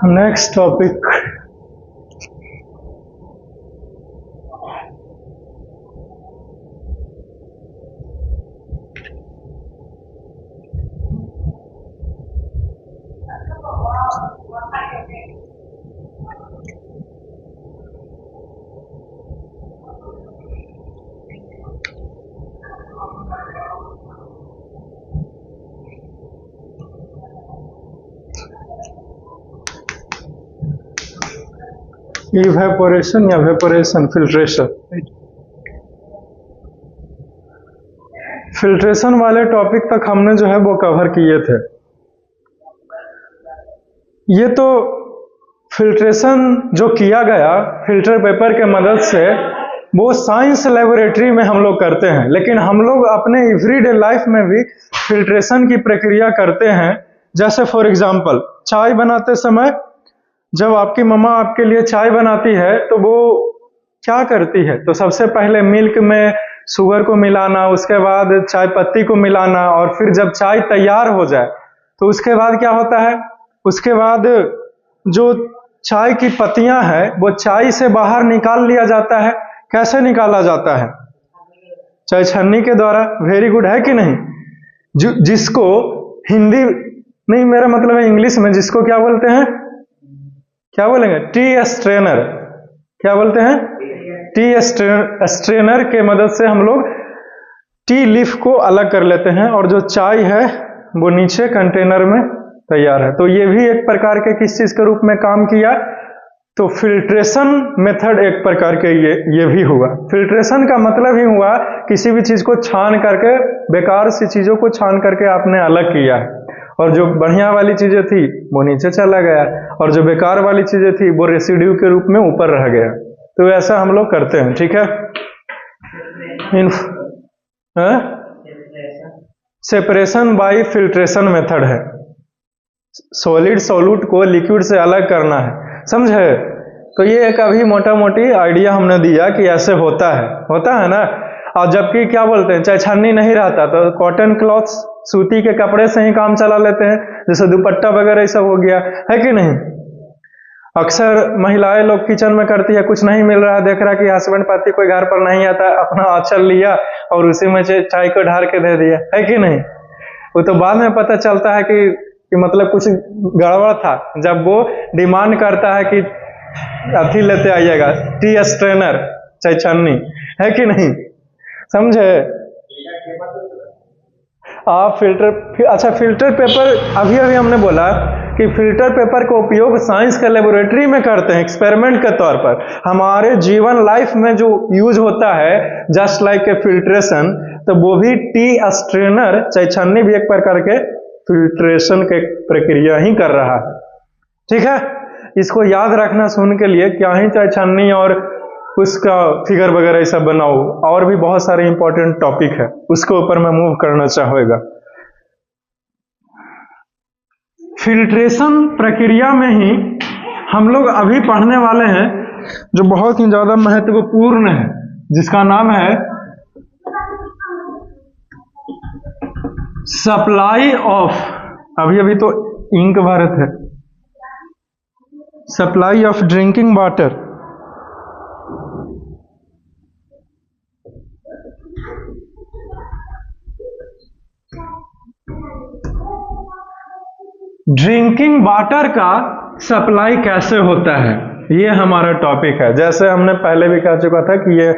Next topic, evaporation या evaporation, filtration. Filtration वाले topic तक हमने जो है वो कवर किए थे। ये तो फिल्ट्रेशन जो किया गया फिल्टर पेपर के मदद से, वो साइंस लेबोरेटरी में हम लोग करते हैं, लेकिन हम लोग अपने एवरीडे लाइफ में भी फिल्ट्रेशन की प्रक्रिया करते हैं। जैसे फॉर एग्जांपल, चाय बनाते समय जब आपकी मम्मा आपके लिए चाय बनाती है तो वो क्या करती है? तो सबसे पहले मिल्क में शुगर को मिलाना, उसके बाद चाय पत्ती को मिलाना, और फिर जब चाय तैयार हो जाए तो उसके बाद क्या होता है? उसके बाद जो चाय की पत्तियां हैं वो चाय से बाहर निकाल लिया जाता है। कैसे निकाला जाता है? चाय छन्नी के द्वारा। वेरी गुड, है कि नहीं? जिसको हिंदी नहीं, मेरा मतलब है इंग्लिश में जिसको क्या बोलते हैं? क्या बोलेंगे? T strainer. क्या बोलते हैं? टी स्ट्रेनर के मदद से हम लोग टी लीफ को अलग कर लेते हैं, और जो चाय है वो नीचे कंटेनर में तैयार है। तो ये भी एक प्रकार के किस चीज के रूप में काम किया? तो फिल्ट्रेशन मेथड एक प्रकार के ये भी हुआ। फिल्ट्रेशन का मतलब ही हुआ किसी भी चीज को छान करके, बेकार सी चीजों को छान करके आपने अलग किया है, और जो बढ़िया वाली चीजें थी वो नीचे चला गया, और जो बेकार वाली चीजें थी वो रेसिड्यू के रूप में ऊपर रह गया। तो ऐसा हम लोग करते हैं, ठीक है? सेपरेशन बाय फिल्ट्रेशन मेथड है। सॉलिड सॉल्यूट को लिक्विड से अलग करना है, समझे? तो ये एक अभी मोटा मोटी आइडिया हमने दिया कि ऐसे होता है ना। और जबकि क्या बोलते हैं, चाहे छन्नी नहीं रहता तो कॉटन क्लॉथ्स, सूती के कपड़े से ही काम चला लेते हैं, जैसे दुपट्टा वगैरह ये सब हो गया, है कि नहीं? अक्सर महिलाएं लोग किचन में करती है, कुछ नहीं मिल रहा है, देख रहा कि हस्बैंड पति कोई घर पर नहीं आता, अपना आंचल लिया और उसी में चाय को ढार के दे दिया, है कि नहीं? वो तो बाद में पता चलता है कि मतलब कुछ गड़बड़ था, जब वो डिमांड करता है कि अथी लेते आइएगा, टी स्ट्रेनर, चाहे छन्नी, है कि नहीं? समझे आप? फिल्टर पेपर, अभी हमने बोला कि फिल्टर पेपर का उपयोग साइंस के लेबोरेटरी में करते हैं एक्सपेरिमेंट के तौर पर। हमारे जीवन लाइफ में जो यूज होता है जस्ट लाइक ए फिल्ट्रेशन, तो वो भी टी स्ट्रेनर चाहे छन्नी भी एक प्रकार के फिल्ट्रेशन के प्रक्रिया ही कर रहा है, ठीक है? इसको याद रखना सुन के लिए, क्या ही चाहे छन्नी और उसका फिगर वगैरह ये सब बनाओ, और भी बहुत सारे इंपॉर्टेंट टॉपिक है, उसके ऊपर मैं मूव करना चाहूँगा। फिल्ट्रेशन प्रक्रिया में ही हम लोग अभी पढ़ने वाले हैं जो बहुत ही ज्यादा महत्वपूर्ण है, जिसका नाम है सप्लाई ऑफ, अभी तो इंक भारत है, supply of drinking water. Drinking water का सप्लाई कैसे होता है, ये हमारा टॉपिक है। जैसे हमने पहले भी कह चुका था कि ये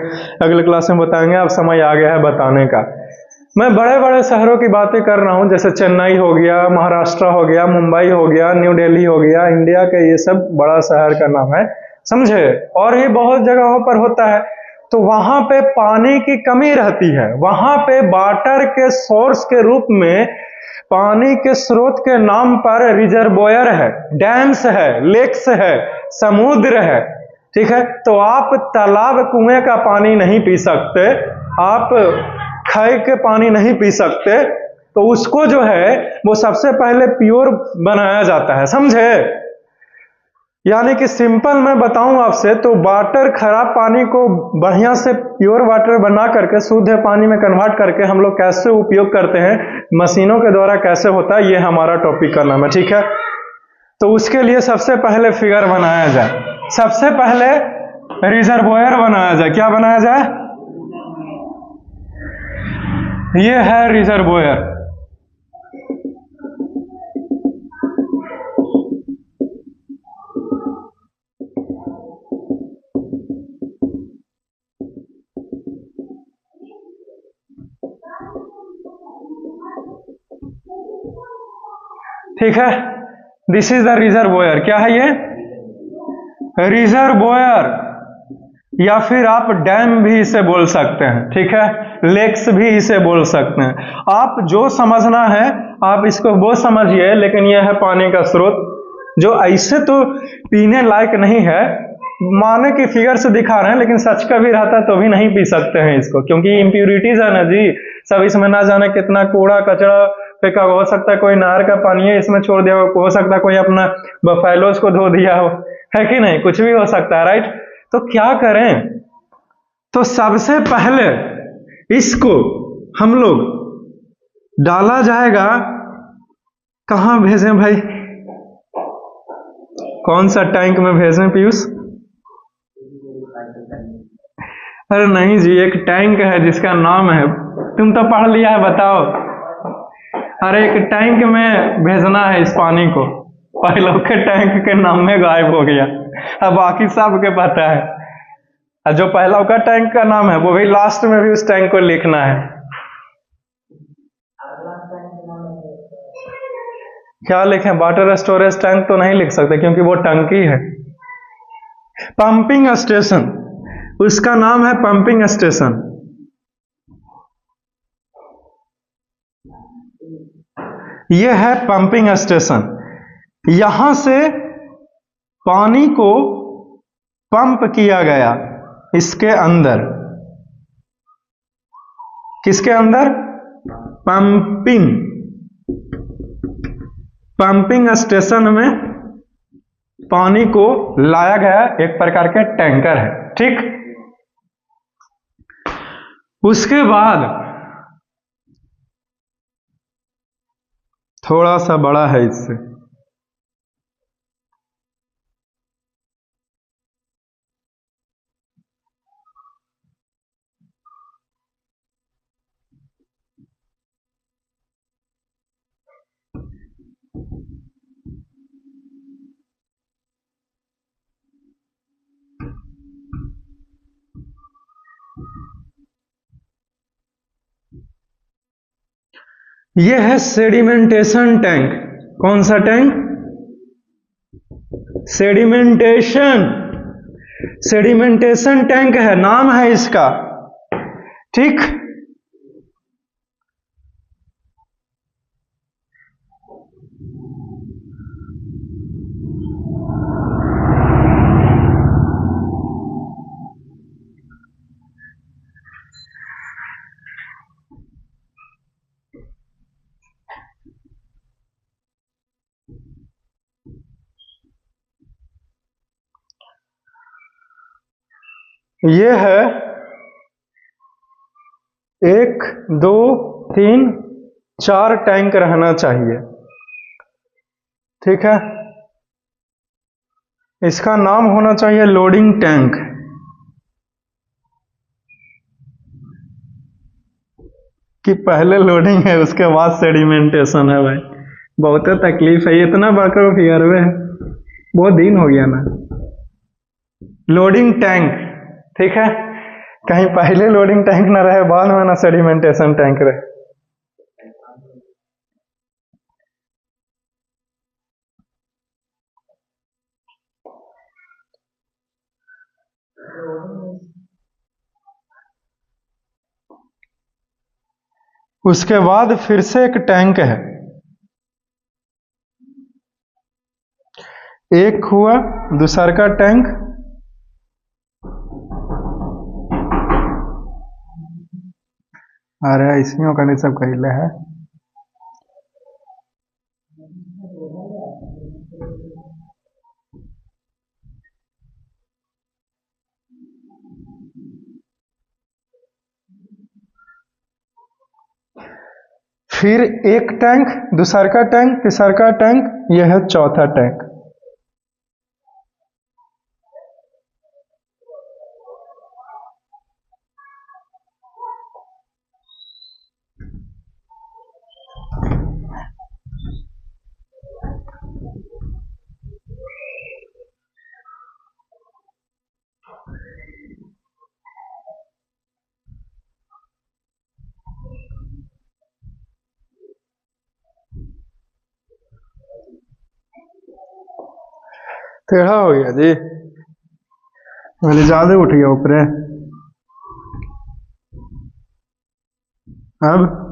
अगले क्लास में बताएंगे, अब समय आ गया है बताने का। मैं बड़े बड़े शहरों की बातें कर रहा हूँ, जैसे चेन्नई हो गया, महाराष्ट्र हो गया, मुंबई हो गया, न्यू दिल्ली हो गया, इंडिया के ये सब बड़ा शहर का नाम है, समझे? और ये बहुत जगहों पर होता है। तो वहां पे पानी की कमी रहती है, वहां पे वाटर के सोर्स के रूप में, पानी के स्रोत के नाम पर रिजर्वोयर है, डैम्स है, लेक्स है, समुद्र है, ठीक है? तो आप तालाब कुएं का पानी नहीं पी सकते, आप खाई के पानी नहीं पी सकते, तो उसको जो है वो सबसे पहले प्योर बनाया जाता है, समझे? यानी कि सिंपल मैं बताऊं आपसे तो वाटर, खराब पानी को बढ़िया से प्योर वाटर बना करके शुद्ध पानी में कन्वर्ट करके हम लोग कैसे उपयोग करते हैं, मशीनों के द्वारा कैसे होता है, ये हमारा टॉपिक का नाम है। ठीक है, तो उसके लिए सबसे पहले फिगर बनाया जाए। सबसे पहले रिजर्वोयर बनाया जाए। क्या बनाया जाए? ये है रिजर्वोयर। ठीक है, दिस इज द रिजर्वोयर। क्या है ये? रिजर्वोयर, या फिर आप डैम भी इसे बोल सकते हैं। ठीक है, लेक्स भी इसे बोल सकते हैं। आप जो समझना है आप इसको वो समझिए, लेकिन यह है पानी का स्रोत जो ऐसे तो पीने लायक नहीं है, माने कि फिगर से दिखा रहे हैं, लेकिन सच का भी रहता तो भी नहीं पी सकते हैं इसको, क्योंकि इम्प्यूरिटीज है ना जी सब इसमें। ना जाने कितना कूड़ा कचरा फेंका, हो सकता है कोई नहर का पानी है इसमें छोड़ दिया हो सकता है कोई अपना बफेलोज को धो दिया हो, है कि नहीं? कुछ भी हो सकता है, राइट? तो क्या करें? तो सबसे पहले इसको हम लोग डाला जाएगा, कहां भेजें भाई? कौन सा टैंक में भेजें पीयूष? अरे नहीं जी, एक टैंक है जिसका नाम है, तुम तो पढ़ लिया है, बताओ। अरे एक टैंक में भेजना है इस पानी को, पहले के टैंक के नाम में गायब हो गया, अब बाकी सबके पता है। और जो पहला का टैंक का नाम है वो भी लास्ट में भी उस टैंक को लिखना है। क्या लिखें? वाटर स्टोरेज टैंक तो नहीं लिख सकते क्योंकि वो टंकी है। पंपिंग स्टेशन, उसका नाम है पंपिंग स्टेशन। यह है पंपिंग स्टेशन। यहां से पानी को पंप किया गया इसके अंदर। किसके अंदर? पंपिंग स्टेशन में पानी को लाया गया, एक प्रकार के टैंकर है। ठीक, उसके बाद थोड़ा सा बड़ा है इससे, यह है सेडिमेंटेशन टैंक। कौन सा टैंक? सेडिमेंटेशन टैंक है, नाम है इसका। ठीक, ये है 1 2 3 4 टैंक रहना चाहिए। ठीक है, इसका नाम होना चाहिए लोडिंग टैंक। कि पहले लोडिंग है उसके बाद सेडिमेंटेशन है। भाई बहुत तकलीफ है, इतना बड़ा फिगर है, बहुत दिन हो गया ना। लोडिंग टैंक, ठीक है, कहीं पहले लोडिंग टैंक ना रहे बाद में ना सेडिमेंटेशन टैंक रहे। उसके बाद फिर से एक टैंक है, एक हुआ दूसरा का टैंक, अरे इसमें का नहीं सब कहले है। फिर एक टैंक, दूसरा का टैंक, तीसरा का टैंक, यह है चौथा टैंक। टेढ़ा हो गया जी, पहले ज्यादा उठ गया ऊपर। अब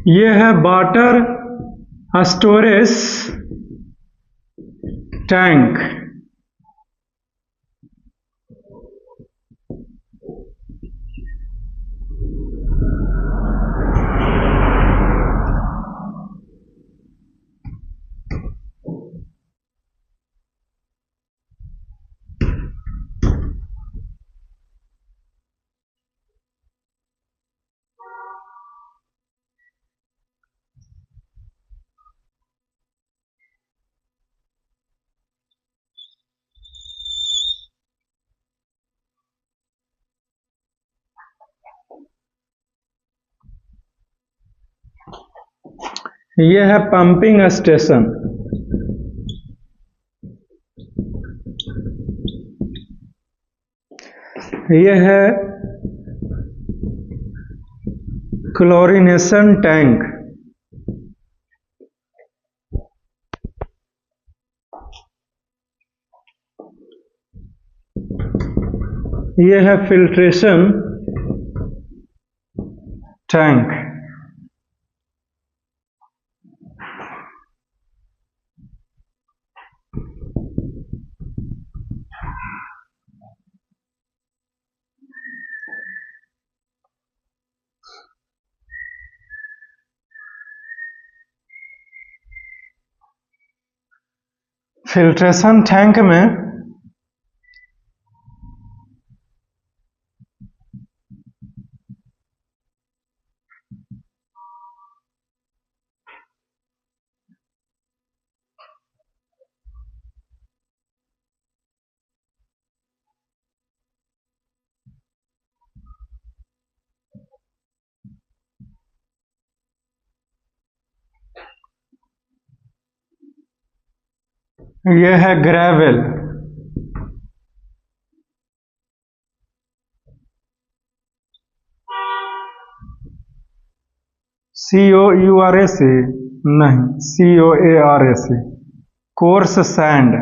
ये है वाटर स्टोरेज टैंक। ये है पंपिंग स्टेशन। ये है क्लोरीनेशन टैंक। ये है फिल्ट्रेशन टैंक। फिल्ट्रेशन टैंक में ये है ग्रेवल। COURAC नहीं, COARAC, कोर्स सैंड।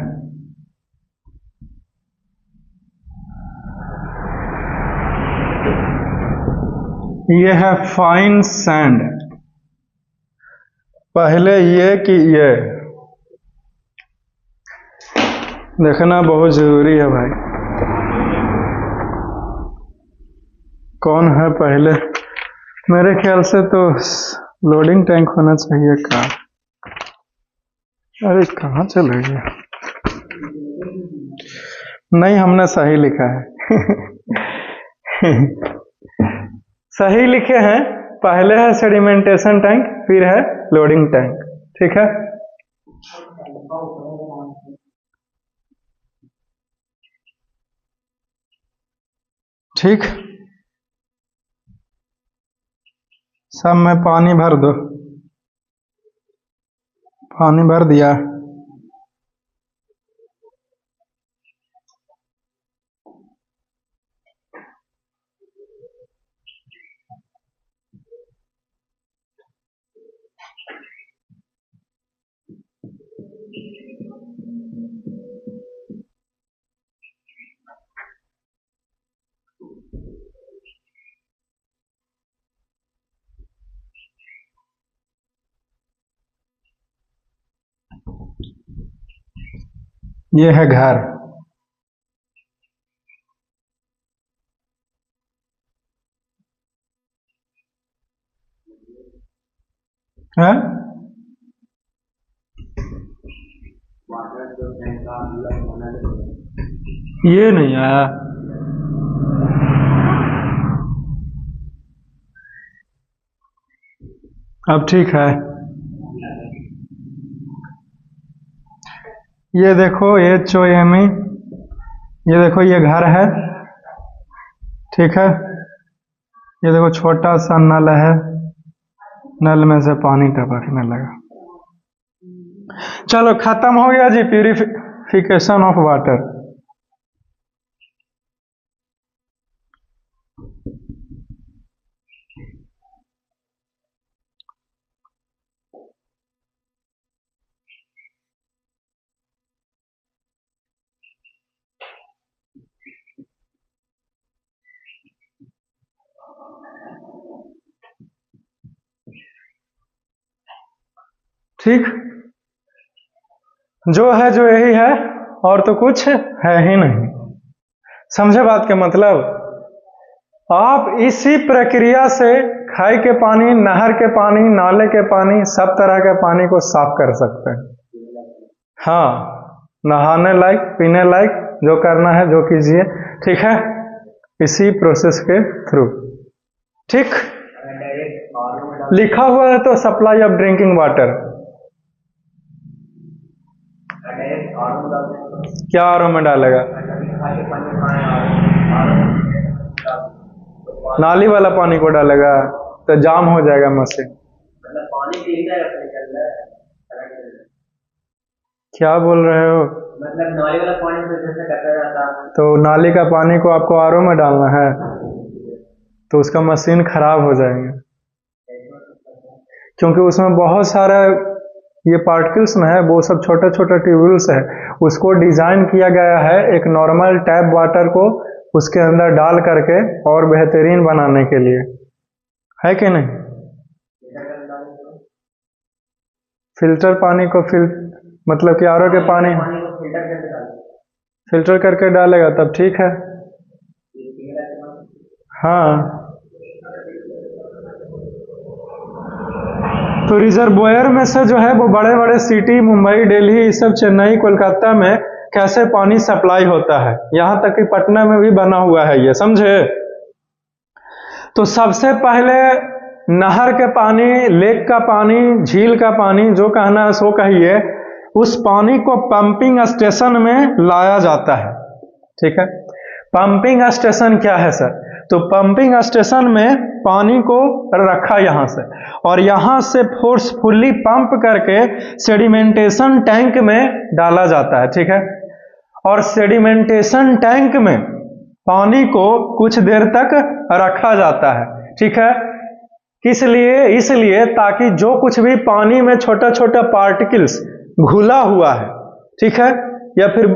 ये है फाइन सैंड। पहले ये कि ये देखना बहुत जरूरी है भाई। कौन है पहले? मेरे ख्याल से तो लोडिंग टैंक होना चाहिए का। अरे कहाँ चले गया? नहीं, हमने सही लिखा है। सही लिखे हैं, पहले है सेडिमेंटेशन टैंक, फिर है लोडिंग टैंक। ठीक है, ठीक, सब में पानी भर दो। पानी भर दिया। ये है घर। है? ये नहीं आया। अब ठीक है। ये देखो HOME, ये देखो ये घर है। ठीक है, ये देखो छोटा सा नल है, नल में से पानी टपकने लगा। चलो खत्म हो गया जी प्यूरिफिकेशन ऑफ वाटर। ठीक, जो है जो यही है, और तो कुछ है ही नहीं। समझे बात के मतलब? आप इसी प्रक्रिया से खाई के पानी, नहर के पानी, नाले के पानी, सब तरह के पानी को साफ कर सकते हैं। हाँ, नहाने लायक, पीने लायक, जो करना है जो कीजिए। ठीक है, इसी प्रोसेस के थ्रू। ठीक, लिखा हुआ है तो सप्लाई ऑफ ड्रिंकिंग वाटर। क्या आर में डालेगा? नाली वाला पानी को डालेगा तो जाम हो जाएगा मशीन। क्या बोल रहे हो? मतलब नाली वाला पानी तो नाली का पानी को आपको आरओ में डालना है तो उसका मशीन खराब हो जाएगा, क्योंकि उसमें बहुत सारा ये पार्टिकल्स में है, वो सब छोटे छोटे ट्यूब्यूल्स है। उसको डिजाइन किया गया है एक नॉर्मल टैप वाटर को उसके अंदर डाल करके और बेहतरीन बनाने के लिए, है कि नहीं? फिल्टर पानी को मतलब कि आरओ के पानी फिल्टर करके डालेगा तब ठीक है। हाँ, तो रिजर्वोयर में से जो है वो बड़े बड़े सिटी, मुंबई, दिल्ली, ये सब, चेन्नई, कोलकाता में कैसे पानी सप्लाई होता है, यहां तक कि पटना में भी बना हुआ है ये, समझे? तो सबसे पहले नहर के पानी, लेक का पानी, झील का पानी, जो कहना है सो कहिए, उस पानी को पंपिंग स्टेशन में लाया जाता है। ठीक है, पंपिंग स्टेशन क्या है सर? तो पंपिंग स्टेशन में पानी को रखा यहां से, और यहां से फोर्सफुली पंप करके सेडिमेंटेशन टैंक में डाला जाता है। ठीक है, और सेडिमेंटेशन टैंक में पानी को कुछ देर तक रखा जाता है। ठीक है, किस लिए? इसलिए ताकि जो कुछ भी पानी में छोटा छोटा पार्टिकल्स घुला हुआ है, ठीक है, या फिर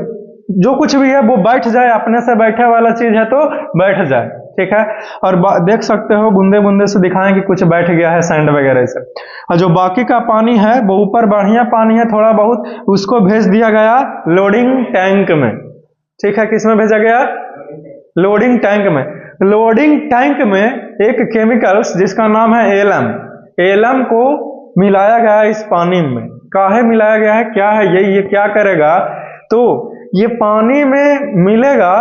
जो कुछ भी है वो बैठ जाए, अपने से बैठे वाला चीज है तो बैठ जाए। ठीक है, और देख सकते हो बूंदे बूंदे से दिखाएं कि कुछ बैठ गया है, सैंड वगैरह से। और जो बाकी का पानी है वो ऊपर बढ़िया पानी है थोड़ा बहुत, उसको भेज दिया गया लोडिंग टैंक में। ठीक है, किस में भेजा गया? लोडिंग टैंक में। लोडिंग टैंक में एक केमिकल्स जिसका नाम है एलम, एलम को मिलाया गया है इस पानी में। काहे मिलाया गया है, क्या है ये क्या करेगा? तो ये पानी में मिलेगा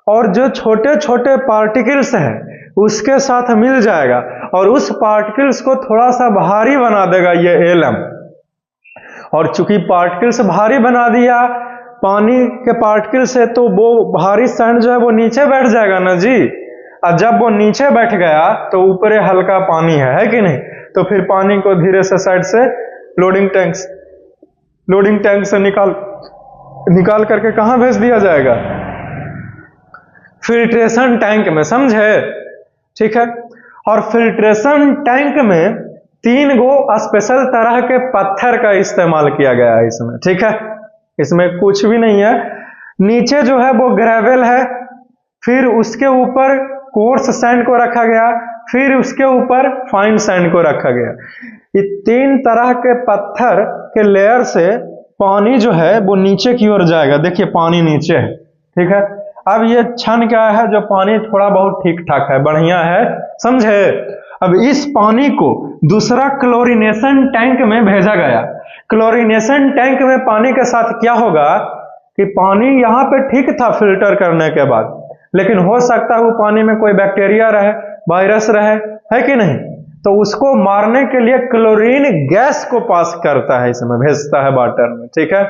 और जो छोटे छोटे पार्टिकल्स हैं उसके साथ मिल जाएगा और उस पार्टिकल्स को थोड़ा सा भारी बना देगा ये एलम। और चूंकि पार्टिकल्स भारी बना दिया पानी के पार्टिकल से, तो वो भारी सैंड जो है वो नीचे बैठ जाएगा ना जी। और जब वो नीचे बैठ गया तो ऊपर हल्का पानी है कि नहीं? तो फिर पानी को धीरे से साइड से लोडिंग टैंक से निकाल करके कहां भेज दिया जाएगा? फिल्ट्रेशन टैंक में, समझे? ठीक है। और फिल्ट्रेशन टैंक में 3 गो स्पेशल तरह के पत्थर का इस्तेमाल किया गया है इसमें। ठीक है, इसमें कुछ भी नहीं है। नीचे जो है वो ग्रेवल है, फिर उसके ऊपर कोर्स सैंड को रखा गया, फिर उसके ऊपर फाइन सैंड को रखा गया। ये 3 तरह के पत्थर के लेयर से पानी जो है वो नीचे की ओर जाएगा। देखिए पानी नीचे है, ठीक है। अब ये क्षण क्या है, जो पानी थोड़ा बहुत ठीक ठाक है, बढ़िया है, समझे? अब इस पानी को दूसरा क्लोरीनेशन टैंक में भेजा गया। क्लोरीनेशन टैंक में पानी के साथ क्या होगा कि पानी यहाँ पे ठीक था फिल्टर करने के बाद, लेकिन हो सकता है वो पानी में कोई बैक्टीरिया रहे, वायरस रहे, है कि नहीं? तो उसको मारने के लिए क्लोरीन गैस को पास करता है, इसमें भेजता है वाटर में। ठीक है,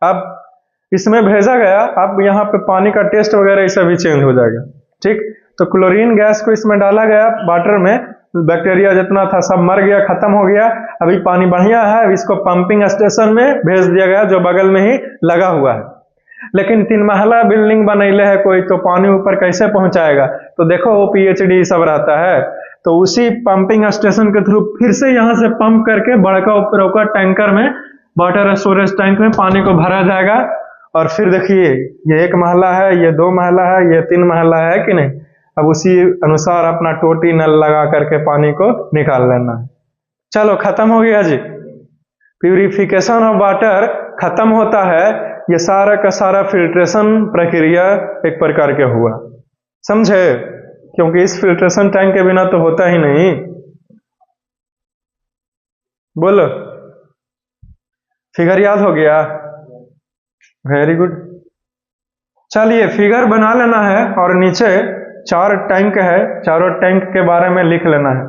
अब इसमें भेजा गया, अब यहाँ पे पानी का टेस्ट वगैरह ये सभी चेंज हो जाएगा। ठीक, तो क्लोरीन गैस को इसमें डाला गया वाटर में, बैक्टीरिया जितना था सब मर गया, खत्म हो गया। अभी पानी बढ़िया है, अब इसको पंपिंग स्टेशन में भेज दिया गया जो बगल में ही लगा हुआ है। लेकिन 3 महला बिल्डिंग बनैले है कोई, तो पानी ऊपर कैसे पहुंचाएगा? तो देखो वो पीएचडी सब रहता है, तो उसी पंपिंग स्टेशन के थ्रू फिर से यहाँ से पंप करके बड़का ऊपर टैंकर में, वाटर स्टोरेज टैंक में पानी को भरा जाएगा। और फिर देखिए ये 1 महला है, ये 2 महला है, ये 3 महला है कि नहीं? अब उसी अनुसार अपना टोटी नल लगा करके पानी को निकाल लेना है। चलो खत्म हो गया जी। प्यूरिफिकेशन ऑफ वाटर खत्म होता है, ये सारा का सारा फिल्ट्रेशन प्रक्रिया एक प्रकार के हुआ, समझे? क्योंकि इस फिल्ट्रेशन टैंक के बिना तो होता ही नहीं। बोलो, फिगर याद हो गया? Very good. चलिए फिगर बना लेना है और नीचे 4 टैंक है, चारों टैंक के बारे में लिख लेना है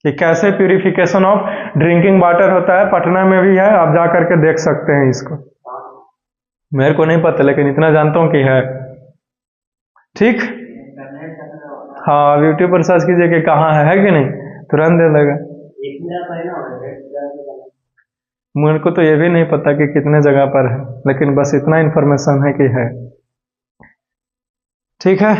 कि कैसे प्यूरिफिकेशन ऑफ ड्रिंकिंग वाटर होता है। पटना में भी है, आप जा करके देख सकते हैं इसको। मेरे को नहीं पता, लेकिन इतना जानता हूं कि है। ठीक, हाँ यूट्यूब पर सर्च कीजिए कि कहाँ है कि नहीं, तुरंत दे देगा। मेरे को तो ये भी नहीं पता कि कितने जगह पर है, लेकिन बस इतना इंफॉर्मेशन है कि है। ठीक है,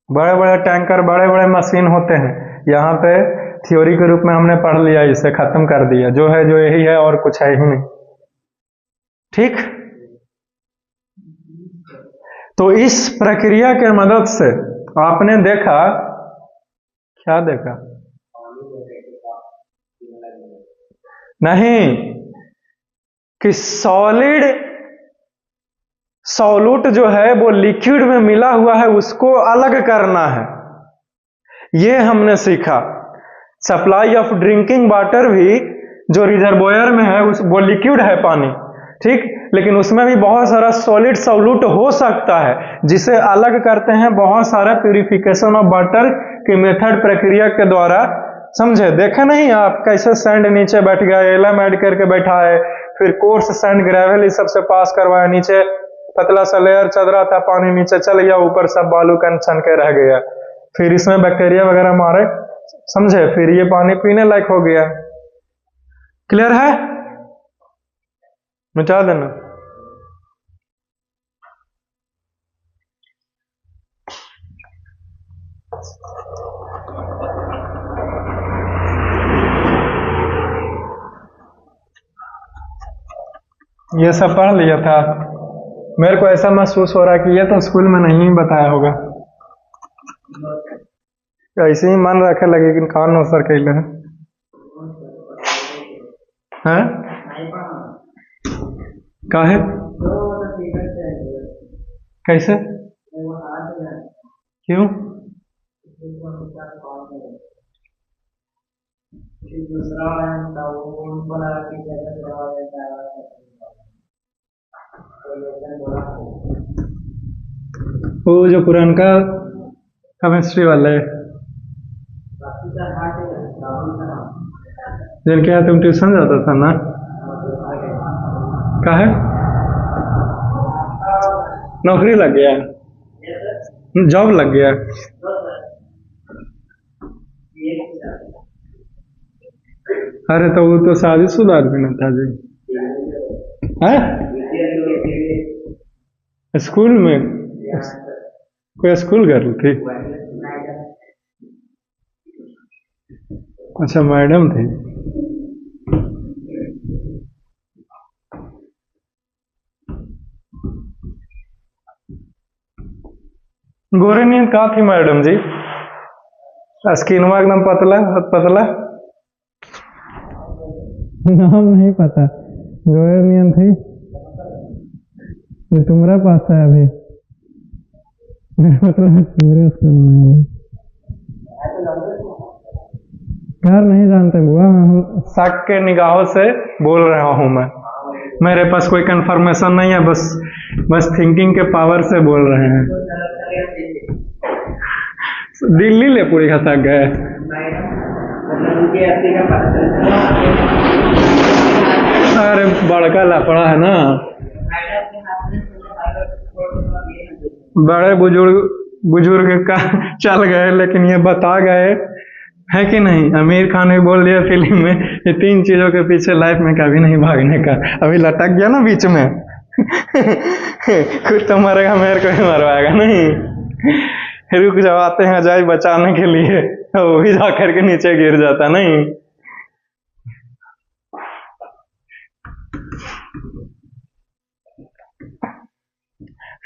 बड़े बड़े टैंकर, बड़े बड़े मशीन होते हैं। यहाँ पे थ्योरी के रूप में हमने पढ़ लिया, इसे खत्म कर दिया। जो है जो यही है और कुछ है ही नहीं। ठीक, तो इस प्रक्रिया के मदद से आपने देखा, क्या देखा? नहीं, कि सॉल्यूट जो है वो लिक्विड में मिला हुआ है, उसको अलग करना है, ये हमने सीखा। सप्लाई ऑफ ड्रिंकिंग वाटर भी जो रिजर्वोयर में है वो लिक्विड है पानी, ठीक, लेकिन उसमें भी बहुत सारा सॉलिड सॉल्यूट हो सकता है, जिसे अलग करते हैं बहुत सारा प्यूरिफिकेशन ऑफ वाटर की मेथड प्रक्रिया के द्वारा। समझे? देखे नहीं आप कैसे सैंड नीचे बैठ गया, एलम ऐड करके बैठा है, फिर कोर्स सैंड ग्रेवल इस सबसे पास करवाया, नीचे पतला सा लेयर चदरा था, पानी नीचे चल गया, ऊपर सब बालू कन छन के रह गया, फिर इसमें बैक्टीरिया वगैरह मारे, समझे? फिर ये पानी पीने लायक हो गया। क्लियर है? मिटा देना। ये सब पढ़ लिया था। मेरे को ऐसा महसूस हो रहा है कि ये तो स्कूल में नहीं बताया होगा, ऐसे ही मन रखे लगे कि कान हो सर कैले हैं। काहे? कैसे? क्यों? दूसरा वो जो पुरानका केमिस्ट्री वाले जिनके यहाँ तुम ट्यूशन जाता था ना, का है नौकरी लग गया, जॉब लग गया। अरे तो वो तो शादीशुदा आदमी न था जी, है स्कूल में कोई स्कूल गर्ल थी? अच्छा मैडम थी। गोरे नींद कहाँ थी मैडम जी? स्किनवा एकदम पतला पतला। नाम नहीं पता, गोरे नींद थी। ये तुम्हारा पास है अभी, मतलब पूरे स्कूल में यार नहीं जानते बुआ, हम शक के निगाहों से बोल रहा हूं मैं, मेरे पास कोई कंफर्मेशन नहीं है, बस थिंकिंग के पावर से बोल रहे हैं। दिल्ली ले पूरी खसक गए। अरे बड़का लफड़ा है ना, बड़े बुजुर्ग का चल गए, लेकिन ये बता गए है कि नहीं। आमिर खान ने बोल दिया फिल्म में, ये 3 चीजों के पीछे लाइफ में कभी नहीं भागने का। अभी लटक गया ना बीच में खुद तो मरेगा, मेरे को ही मरवाएगा नहीं। रुक जाओ, आते हैं अजय बचाने के लिए, वो भी जाकर के नीचे गिर जाता नहीं।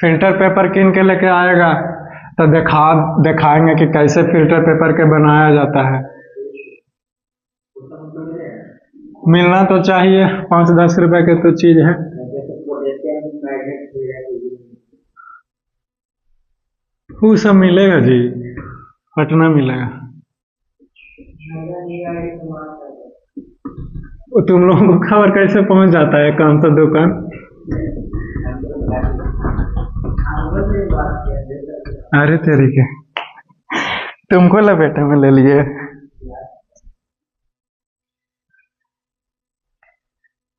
फिल्टर पेपर किन के लेके आएगा तो दिखाएंगे कि कैसे फिल्टर पेपर के बनाया जाता है। मिलना तो चाहिए, 5-10 रुपए के तो चीज है। वो सब मिलेगा जी, पटना मिलेगा। तुम लोगों को खबर कैसे पहुंच जाता है कौन सा दुकान? अरे तेरी के, तुमको लपेटे में ले लिए।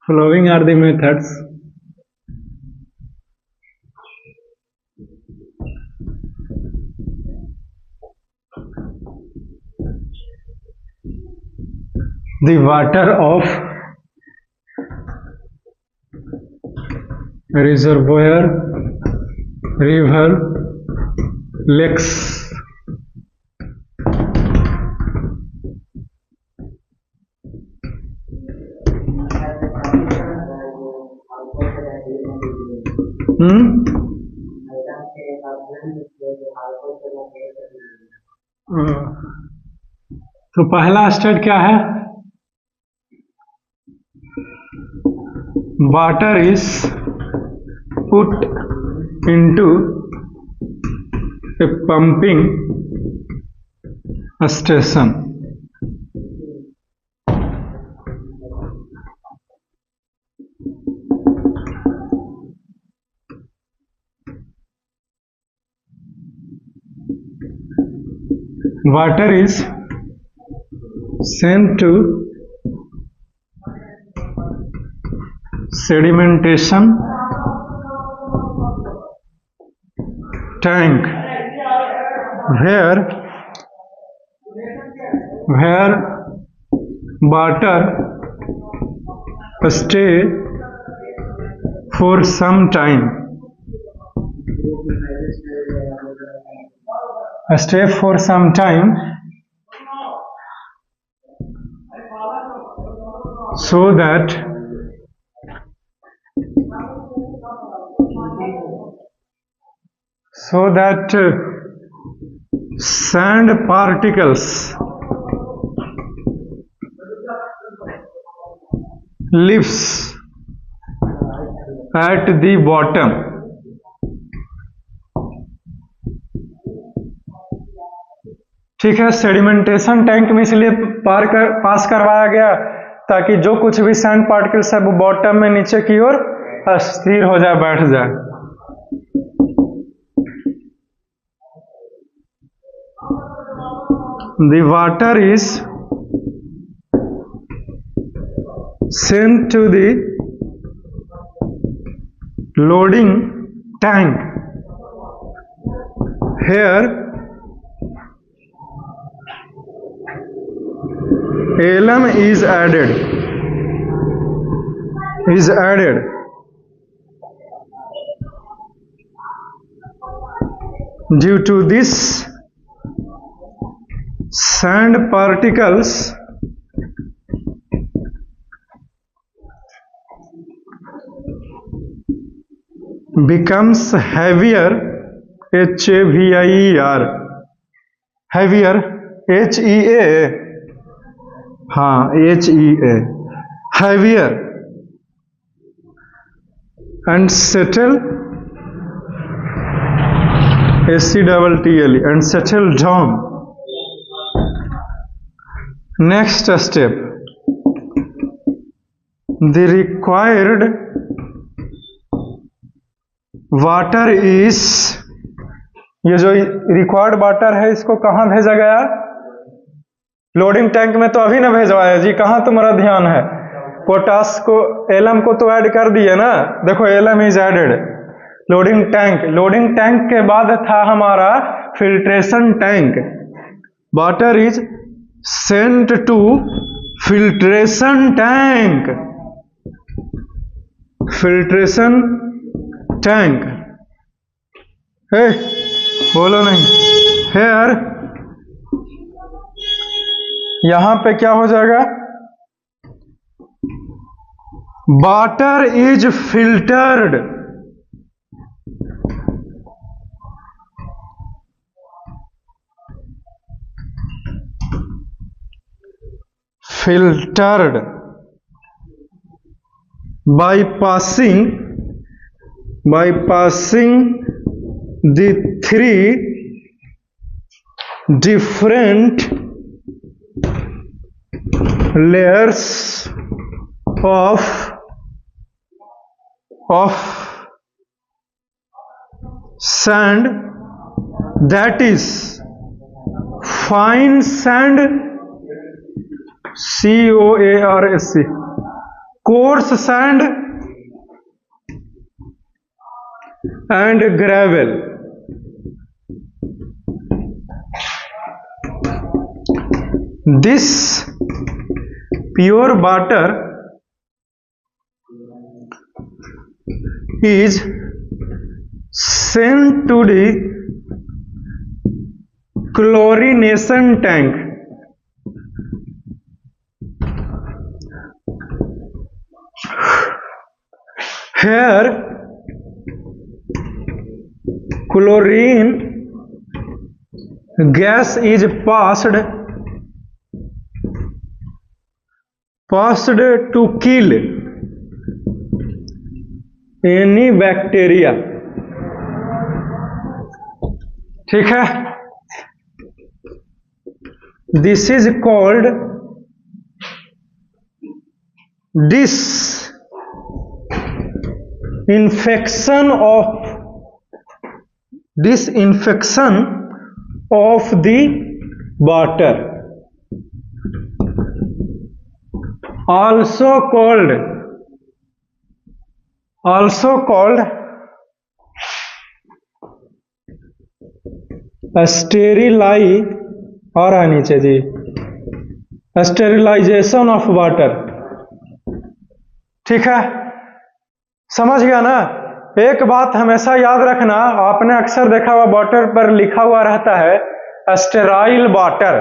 Following are the methods the water of reservoir, river, lakes. तो पहला स्टेट क्या है? Water is put into A pumping station. Water is sent to sedimentation tank where water stay for some time. Stay for some time so that sand particles lives at the bottom. ठीक है, sedimentation tank में इसलिए पास करवाया गया ताकि जो कुछ भी सैंड पार्टिकल्स है वो बॉटम में नीचे की ओर अस्थिर हो जाए, बैठ जाए। The water is sent to the loading tank. Here alum is added. Due to this, sand particles becomes heavier, HAVIER, heavier, HEA, हाँ HEA, heavier, and settle, SCTTLE, and settle down. Next step, the required water is, ये जो required water है इसको कहाँ भेजा गया? Loading tank में तो अभी ना भेजवाया जी, कहाँ तुम्हारा ध्यान है? पोटास को, एलम को तो ऐड कर दिए ना, देखो alum is added. Loading tank के बाद था हमारा filtration tank. Water is sent to filtration tank. हे बोलो नहीं। हेयर, यहां पे क्या हो जाएगा? Water is filtered. bypassing the three different layers of sand, that is fine sand, COARSE, coarse sand and gravel. This pure water is sent to the chlorination tank. Here chlorine gas is passed to kill any bacteria। ठीक है, this is called disinfection of the water, also called और नीचे जी sterilisation of water. ठीक है, समझ गया ना? एक बात हमेशा याद रखना, आपने अक्सर देखा हुआ वाटर पर लिखा हुआ रहता है स्टेराइल वाटर।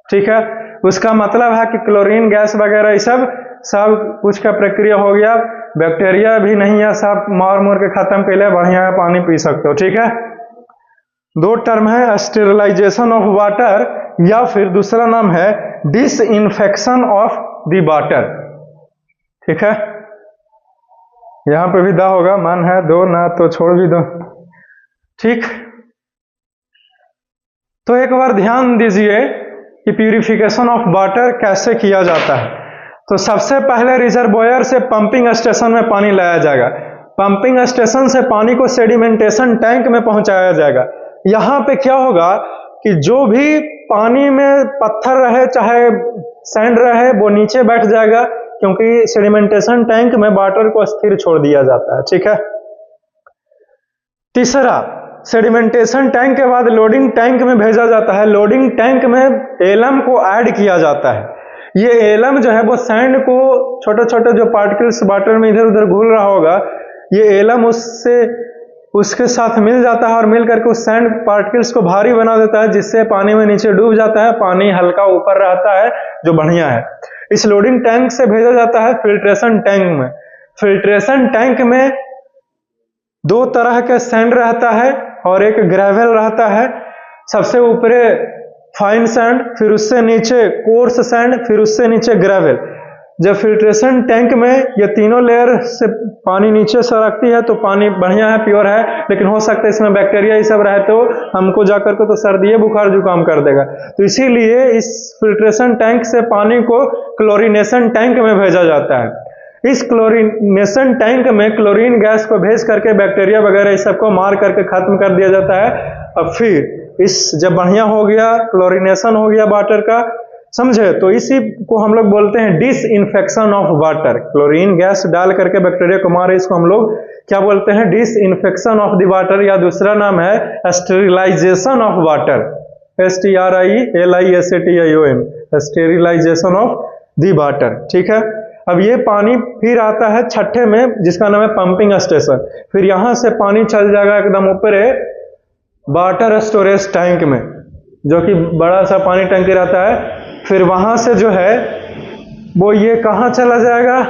ठीक है, उसका मतलब है कि क्लोरीन गैस वगैरह ये सब कुछ का प्रक्रिया हो गया, बैक्टीरिया भी नहीं है, सब मार के खत्म कर लिया, बढ़िया पानी पी सकते हो। ठीक है, दो टर्म है, स्टेरिलाइजेशन ऑफ वाटर या फिर दूसरा नाम है डिसइंफेक्शन ऑफ द वाटर। ठीक है, यहां पे भी दा होगा, मन है दो ना तो छोड़ भी दो। ठीक, तो एक बार ध्यान दीजिए कि प्यूरिफिकेशन ऑफ वाटर कैसे किया जाता है। तो सबसे पहले रिजर्वोयर से पंपिंग स्टेशन में पानी लाया जाएगा। पंपिंग स्टेशन से पानी को सेडिमेंटेशन टैंक में पहुंचाया जाएगा। यहाँ पे क्या होगा कि जो भी पानी में पत्थर रहे चाहे सैंड रहे वो नीचे बैठ जाएगा, क्योंकि सेडिमेंटेशन टैंक में वाटर को स्थिर छोड़ दिया जाता है। ठीक है। तीसरा, सेडिमेंटेशन टैंक के बाद लोडिंग टैंक में भेजा जाता है। लोडिंग टैंक में एलम को ऐड किया जाता है। ये एलम जो है वो सैंड को, छोटे छोटे जो पार्टिकल्स वाटर में इधर उधर घूल रहा होगा, ये एलम उसके साथ मिल जाता है और मिल करके उस सैंड पार्टिकल्स को भारी बना देता है, जिससे पानी में नीचे डूब जाता है, पानी हल्का ऊपर रहता है, जो बढ़िया है। इस लोडिंग टैंक से भेजा जाता है फिल्ट्रेशन टैंक में। फिल्ट्रेशन टैंक में दो तरह के सैंड रहता है और एक ग्रेवल रहता है। सबसे ऊपरे फाइन सैंड, फिर उससे नीचे कोर्स सैंड, फिर उससे नीचे ग्रेवल। जब फिल्ट्रेशन टैंक में ये तीनों लेयर से पानी नीचे सरकती है तो पानी बढ़िया है, प्योर है, लेकिन हो सकता है इसमें बैक्टीरिया ये सब रहे तो हमको जाकर के तो सर्दी बुखार जुकाम कर देगा। तो इसीलिए इस फिल्ट्रेशन टैंक से पानी को क्लोरीनेशन टैंक में भेजा जाता है। इस क्लोरीनेशन टैंक में क्लोरीन गैस को भेज करके बैक्टीरिया वगैरह इस सबको मार करके खत्म कर दिया जाता है। अब फिर इस जब बढ़िया हो गया, क्लोरीनेशन हो गया वाटर का, समझे, तो इसी को हम लोग बोलते हैं disinfection of water. Chlorine gas डाल करके बैक्टीरिया को मारे, इसको हम लोग क्या बोलते हैं? डिसइंफेक्शन ऑफ द वाटर, या दूसरा नाम है sterilisation of water. STERILIZATION, sterilisation of the water. ठीक है। अब ये पानी फिर आता है छठे में, जिसका नाम है पंपिंग स्टेशन। फिर यहां से पानी चल जाएगा एकदम ऊपर वाटर स्टोरेज टैंक में, जो कि बड़ा सा पानी टंकी रहता है। फिर वहां से जो है वो ये कहाँ चला जाएगा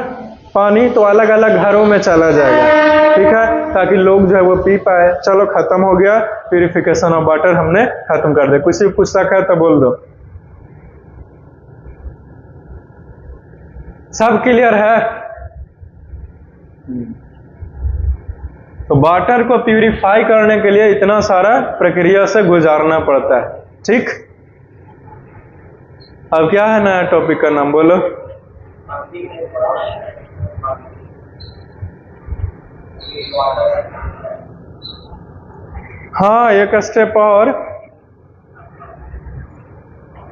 पानी? तो अलग अलग घरों में चला जाएगा। ठीक है, ताकि लोग जो है वो पी पाए। चलो, खत्म हो गया प्यूरिफिकेशन ऑफ वाटर, हमने खत्म कर दिया। कुछ भी पूछ सका है तो बोल दो। सब क्लियर है? तो वाटर को प्यूरिफाई करने के लिए इतना सारा प्रक्रिया से गुजारना पड़ता है। ठीक। अब क्या है नया टॉपिक का नाम बोलो? हाँ, एक स्टेप और,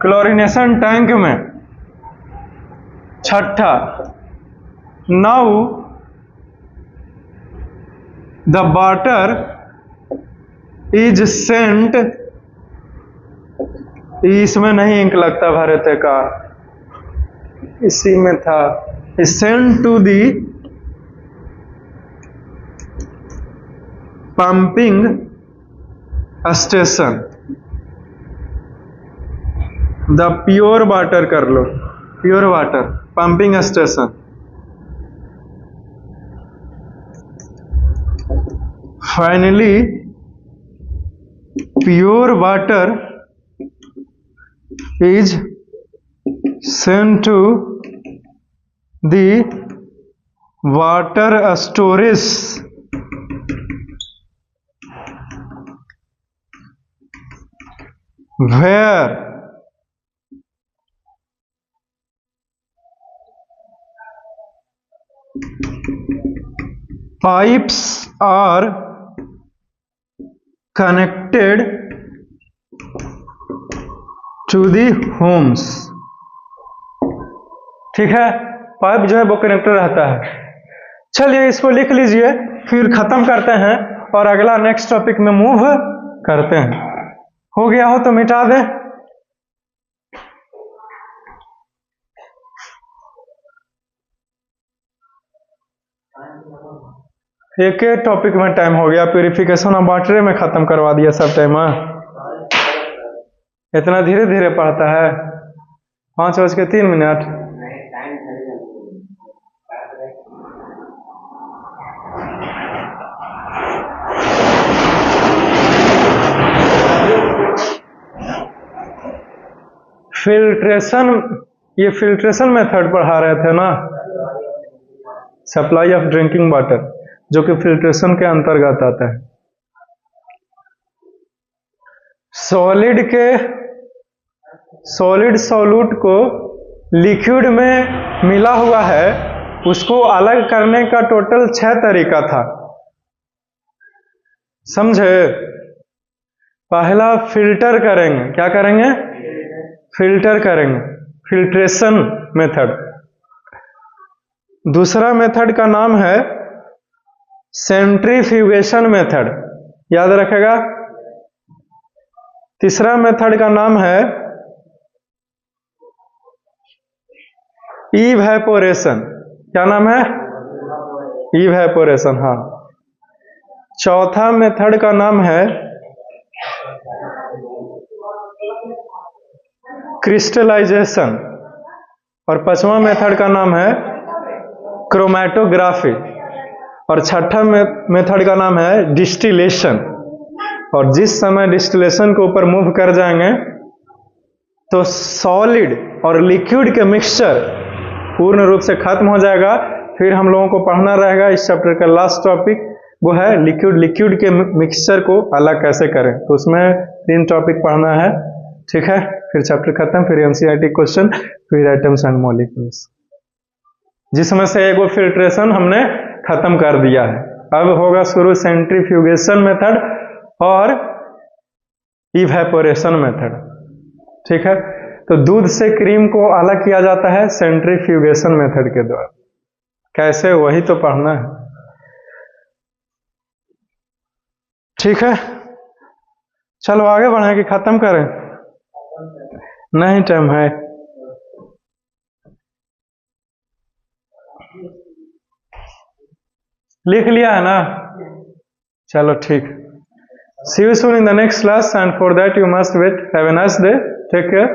क्लोरीनेशन टैंक में छठा, now the water is sent, इसमें नहीं इंक लगता भारत का, इसी में था, sent to the pumping station, the pure water कर लो, pure water pumping station. Finally pure water is sent to the water storage where pipes are connected to the homes। ठीक है, पाइप जो है वो कनेक्टेड रहता है। चलिए इसको लिख लीजिए, फिर खत्म करते हैं और अगला नेक्स्ट टॉपिक में मूव करते हैं। हो गया हो तो मिटा दे। एक टॉपिक में टाइम हो गया, प्यूरिफिकेशन ऑफ वाटर में खत्म करवा दिया सब टाइम। इतना धीरे धीरे पढ़ता है। 5:03। फिल्ट्रेशन, ये फिल्ट्रेशन मेथड पढ़ा रहे थे ना, सप्लाई ऑफ ड्रिंकिंग वाटर, जो कि फिल्ट्रेशन के अंतर्गत आता है। सॉलिड सॉल्यूट को लिक्विड में मिला हुआ है उसको अलग करने का टोटल 6 तरीका था, समझे। पहला फिल्टर करेंगे, क्या करेंगे? फिल्टर करेंगे, फिल्ट्रेशन मेथड। दूसरा मेथड का नाम है सेंट्रीफ्यूगेशन मेथड, याद रखेगा। तीसरा मेथड का नाम है इवेपोरेशन, क्या नाम है? इवेपोरेशन, हाँ। चौथा मेथड का नाम है क्रिस्टलाइजेशन और पांचवा मेथड का नाम है क्रोमैटोग्राफी और छठा मेथड का नाम है डिस्टिलेशन। और जिस समय डिस्टिलेशन के ऊपर मूव कर जाएंगे तो सॉलिड और लिक्विड के मिक्सचर पूर्ण रूप से खत्म हो जाएगा। फिर हम लोगों को पढ़ना रहेगा इस चैप्टर का लास्ट टॉपिक, वो है लिक्विड के मिक्सचर को अलग कैसे करें। तो उसमें 3 टॉपिक पढ़ना है, ठीक है। फिर चैप्टर खत्म, फिर एनसीईआरटी क्वेश्चन, फिर एटम्स एंड मॉलिक्यूल्स, जिसमें से एगो फिल्ट्रेशन हमने खत्म कर दिया है। अब होगा शुरू सेंट्रीफ्यूगेशन मेथड और इवेपोरेशन मेथड, ठीक है। तो दूध से क्रीम को अलग किया जाता है सेंट्रीफ्यूगेशन मेथड के द्वारा। कैसे, वही तो पढ़ना है, ठीक है। चलो आगे बढ़ें कि खत्म करें? नहीं, टाइम है। लिख लिया है ना? चलो ठीक। See you soon in the next class, and for that you must wait. Have a nice day. Take care.